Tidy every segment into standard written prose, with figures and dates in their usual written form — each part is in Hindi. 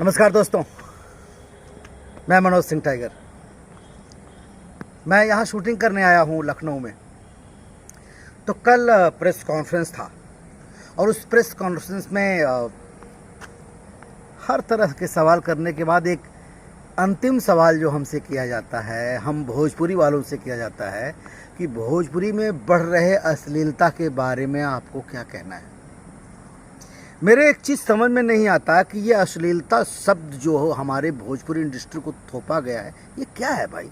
नमस्कार दोस्तों, मैं मनोज सिंह टाइगर। मैं यहाँ शूटिंग करने आया हूँ लखनऊ में। तो कल प्रेस कॉन्फ्रेंस था और उस प्रेस कॉन्फ्रेंस में हर तरह के सवाल करने के बाद एक अंतिम सवाल जो हमसे किया जाता है, हम भोजपुरी वालों से किया जाता है कि भोजपुरी में बढ़ रहे अश्लीलता के बारे में आपको क्या कहना है। मेरे एक चीज़ समझ में नहीं आता कि ये अश्लीलता शब्द जो हो हमारे भोजपुरी इंडस्ट्री को थोपा गया है, ये क्या है भाई।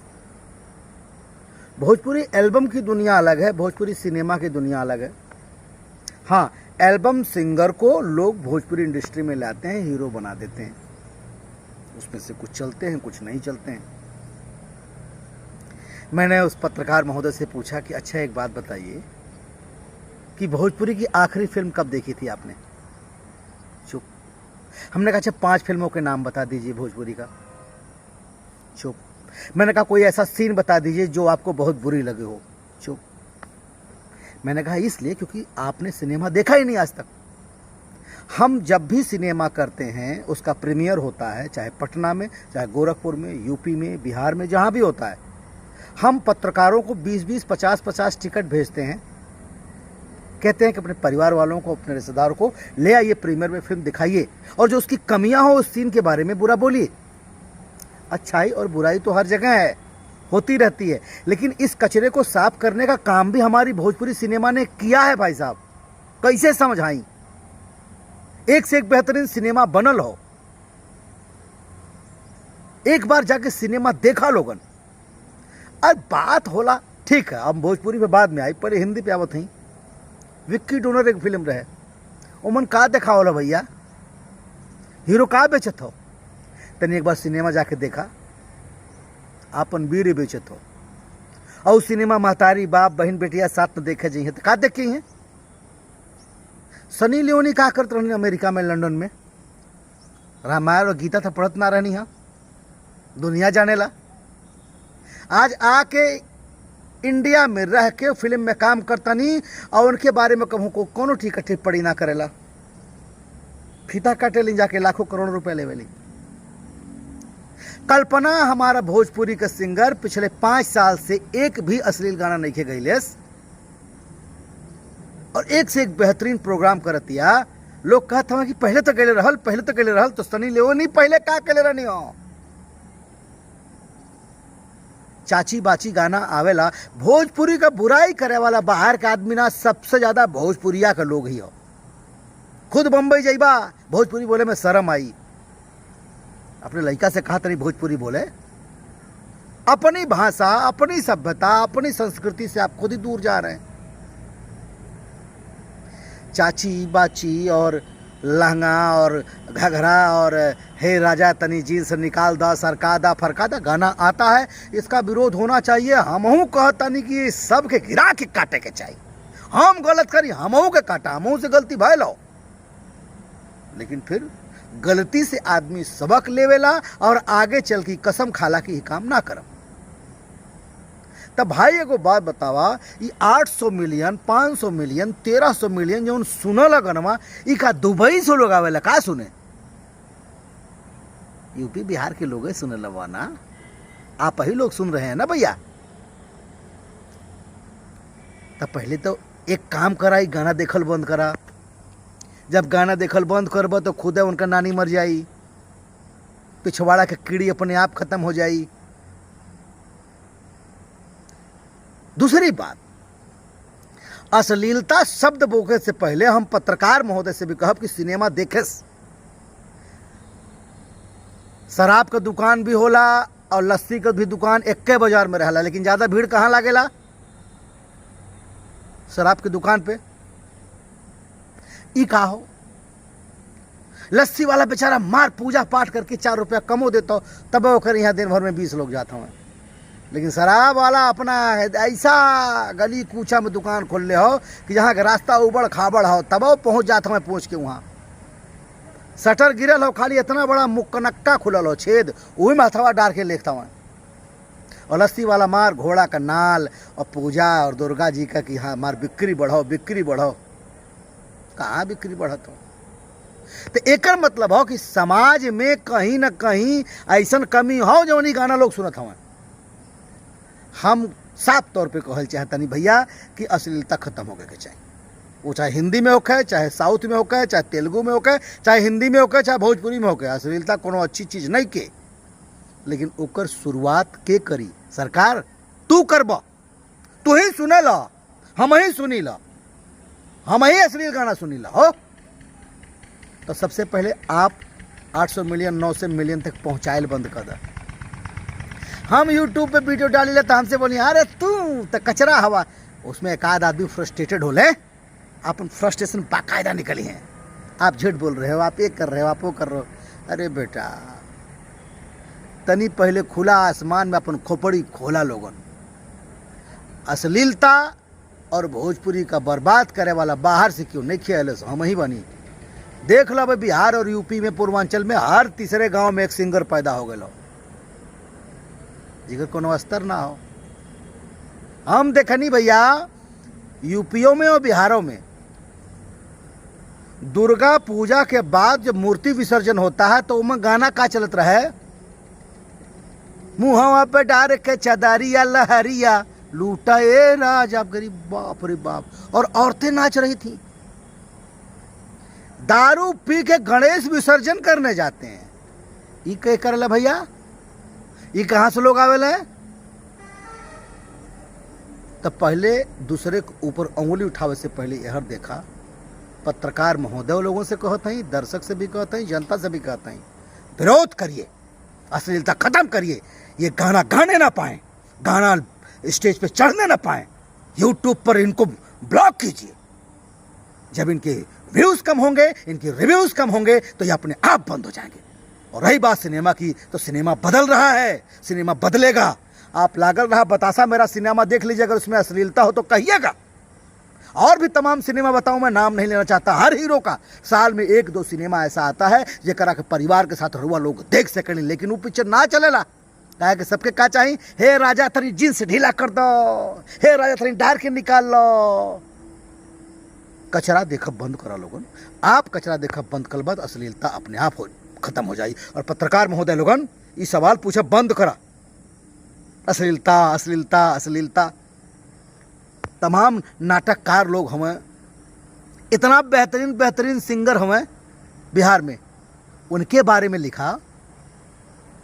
भोजपुरी एल्बम की दुनिया अलग है, भोजपुरी सिनेमा की दुनिया अलग है। हाँ, एल्बम सिंगर को लोग भोजपुरी इंडस्ट्री में लाते हैं, हीरो बना देते हैं। उसमें से कुछ चलते हैं, कुछ नहीं चलते हैं। मैंने उस पत्रकार महोदय से पूछा कि अच्छा एक बात बताइए कि भोजपुरी की आखिरी फिल्म कब देखी थी आपने। चुप। हमने कहा अच्छा 5 फिल्मों के नाम बता दीजिए भोजपुरी का। चुप। मैंने कहा कोई ऐसा सीन बता दीजिए जो आपको बहुत बुरी लगे हो। चुप। मैंने कहा इसलिए क्योंकि आपने सिनेमा देखा ही नहीं आज तक। हम जब भी सिनेमा करते हैं उसका प्रीमियर होता है, चाहे पटना में, चाहे गोरखपुर में, यूपी में, बिहार में, जहाँ भी होता है, हम पत्रकारों को 20-20, 50-50 टिकट भेजते हैं। कहते हैं कि अपने परिवार वालों को, अपने रिश्तेदारों को ले आइए, प्रीमियर में फिल्म दिखाइए और जो उसकी कमियां हो उस सीन के बारे में बुरा बोलिए। अच्छाई और बुराई तो हर जगह है, होती रहती है, लेकिन इस कचरे को साफ करने का काम भी हमारी भोजपुरी सिनेमा ने किया है भाई साहब। कैसे समझाई। एक से एक बेहतरीन सिनेमा बनल हो। एक बार जाके सिनेमा देखा लोगन। अब बात होला ठीक है, अब भोजपुरी पे बाद में आई, पर हिंदी पे आवत ही। विक्की डोनर एक फिल्म रहे, ओमन का देखा होला भैया, हीरो का बेचत हो। तनी एक बार सिनेमा जाके देखा, आपन बीड़ी बेचत हो और सिनेमा महतारी बाप बहन बेटिया साथ में देखे जाइए तो का देखे हैं। सनी लियोनी का करत रहनी अमेरिका में, लंदन में, रामायण और गीता था पढ़त ना रहनी। हाँ, दुनिया जाने ला। आज आके इंडिया में रह के फिल्म में काम करता नहीं और उनके बारे में कहूँ को कोनो ठीक टिप्पणी ना करेला। फीता काटे ली जाके लाखों करोड़ रुपए लेवेली। कल्पना हमारा भोजपुरी का सिंगर पिछले 5 साल से एक भी अश्लील गाना नहीं खे गईलेस और एक से एक बेहतरीन प्रोग्राम करतिया। लोग कहते हैं कि पहले तो गले रहल तो सनी लियोनी पहले का कले रहनी हो। चाची बाची गाना आवेला, भोजपुरी का बुराई करे वाला बाहर का आदमी ना सबसे ज्यादा भोजपुरिया का लोग ही हो। खुद बम्बई जाइबा, भोजपुरी बोले में शर्म आई। अपने लड़का से कहा तरी भोजपुरी बोले। अपनी भाषा, अपनी सभ्यता, अपनी संस्कृति से आप खुद ही दूर जा रहे हैं। चाची बाची और लहंगा और घघरा और हे राजा तनी जीन्स निकाल दा, सरकादा फरकादा गाना आता है, इसका विरोध होना चाहिए। हमहू कहतनी कि सब के गिरा के काटे के चाहिए। हम गलत करी, हमहू के काटा, हमहू से गलती भय लो। लेकिन फिर गलती से आदमी सबक लेवेला और आगे चल की कसम खाला की ही काम ना करम। तब भाई एगो बात बतावा, ये 800 मिलियन, 500 मिलियन, 1300 मिलियन जो सुनल गनमा, ई का दुबई से लोग आवेला का सुने। यूपी बिहार के लोग सुनल ना, आप ही लोग सुन रहे हैं ना भैया। तब पहले तो एक काम करा, गाना देखल बंद करा। जब गाना देखल बंद करब तो खुद उनका नानी मर जाई, पिछवाड़ा के कीड़ी अपने आप खत्म हो जाई। दूसरी बात, अश्लीलता शब्द बोले से पहले हम पत्रकार महोदय से भी कहब कि सिनेमा देखे। शराब का दुकान भी होला और लस्सी का भी दुकान एक बाजार में रहला, लेकिन ज्यादा भीड़ कहाँ लागेला? शराब की दुकान पे। ई का हो, लस्सी वाला बेचारा मार पूजा पाठ करके 4 रुपया कमो देता, तब ओकर यहाँ दिन भर में 20 लोग जाता हूँ। लेकिन शराब वाला अपना ऐसा गली कूचा में दुकान खोल ले हो कि जहाँ का रास्ता उबड़ खाबड़ हो, तब वो पहुँच जाता हूँ। पहुँच के वहाँ शटर गिरल हो, खाली इतना बड़ा मुक्कनक्का खुलल हो छेद, वही में हथवा डाल के लेखता हूँ। और लस्सी वाला मार घोड़ा का नाल और पूजा और दुर्गा जी का कि हाँ मार बिक्री बढ़ाओ, बिक्री बढ़ाओ। कहाँ बिक्री बढ़त हो? तो एकर मतलब हो कि समाज में कहीं ना कहीं ऐसा कमी हो जो नहीं गाना लोग सुनत हवन। हम साफ तौर पे कहल चाहतनी भैया कि अश्लीलता खत्म हो के चाहिए। वो चाहे हिंदी में होके, चाहे साउथ में होके, चाहे तेलुगु में होके, चाहे हिंदी में होके, चाहे भोजपुरी में होके। अश्लीलता कोनो अच्छी चीज़ नहीं के, लेकिन ओकर शुरुआत के करी? सरकार। तू करब, तू ही सुने ला, हम ही सुनी ला, हम ही अश्लील गाना सुनी ला हो। तो सबसे पहले आप 800 मिलियन 900 मिलियन तक पहुँचाएल बंद कर दे। हम यूट्यूब पे वीडियो डाली ले तो हमसे बोली अरे तू तो कचरा हवा। उसमें एक आध आदमी फ्रस्ट्रेटेड हो ले, अपन फ्रस्ट्रेशन बाकायदा निकली हैं। आप झूठ बोल रहे हो, आप ये कर रहे हो, आप वो कर रहे हो। अरे बेटा, तनी पहले खुला आसमान में अपन खोपड़ी खोला लोगन। अश्लीलता और भोजपुरी का बर्बाद करे वाला बाहर से क्यों नहीं खेल, हम ही बनी। देख लो भाई, बिहार और यूपी में, पूर्वांचल में हर तीसरे गांव में एक सिंगर पैदा हो गए, जिगर कोनो स्तर ना हो। हम देखनी भैया यूपीओ में और बिहारों में दुर्गा पूजा के बाद जब मूर्ति विसर्जन होता है तो उनमें गाना का चलत रहे, मुहवा पे डार के चदारिया लहरिया लूटा ए राजा गरीब। बाप रे बाप। और औरतें नाच रही थी। दारू पी के गणेश विसर्जन करने जाते हैं। ये कह कर भैया, ये कहां से लोग आवेला है? तब पहले दूसरे के ऊपर उंगली उठावे से पहले यह देखा, पत्रकार महोदय लोगों से कहते हैं, दर्शक से भी कहते हैं, जनता से भी कहते हैं, विरोध करिए, अश्लीलता खत्म करिए। ये गाना गाने ना पाए, गाना स्टेज पे चढ़ने ना पाए, यूट्यूब पर इनको ब्लॉक कीजिए। जब इनके व्यूज कम होंगे, इनके रिव्यूज कम होंगे तो ये अपने आप बंद हो जाएंगे। और रही बात सिनेमा की, तो सिनेमा बदल रहा है, सिनेमा बदलेगा। आप लागल रहा बतासा मेरा सिनेमा देख लीजिए, अगर उसमें अश्लीलता हो तो कहिएगा। और भी तमाम सिनेमा बताऊं, मैं नाम नहीं लेना चाहता। हर हीरो का साल में 1-2 सिनेमा ऐसा आता है जेकरा के परिवार के साथ रुआ लोग देख सकें, लेकिन वो पिक्चर ना चलेला। कहे कि सबके का चाहिए, हे राजा थरी जींस ढीला कर दो, हे राजा थरी डार के निकाल लो। कचरा देखब बंद करा लोगन। आप कचरा देखब बंद कर बाद अश्लीलता अपने आप हो खत्म हो जाए। और पत्रकार महोदय लोगन, ये सवाल पूछा बंद करा, अश्लीलता अश्लीलता अश्लीलता। तमाम नाटककार लोग हमें, इतना बेहतरीन बेहतरीन सिंगर हमें बिहार में, उनके बारे में लिखा,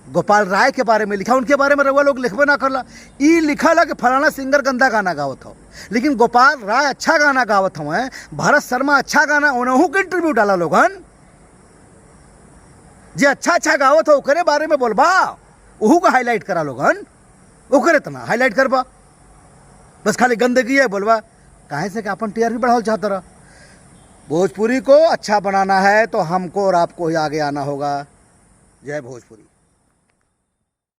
गोपाल राय के बारे में लिखा, उनके बारे में रउआ लोग लिखबे ना करला। ई लिखा ला कि फलाना सिंगर गंदा गाना गावत हो, लेकिन गोपाल राय अच्छा गाना गावत हमें, भरत शर्मा अच्छा गाना, उन्हों के इंटरव्यू डाला लोगन। जे अच्छा अच्छा गावत हो ओकरे बारे में बोलबा, ओहू का हाईलाइट करा लोगन, ओकरे तना हाईलाइट करबा। बस खाली गंदगी है बोलबा, काहे से कि अपन टीआरपी बढ़ाओ चाहता रहा। भोजपुरी को अच्छा बनाना है तो हमको और आपको ही आगे आना होगा। जय भोजपुरी।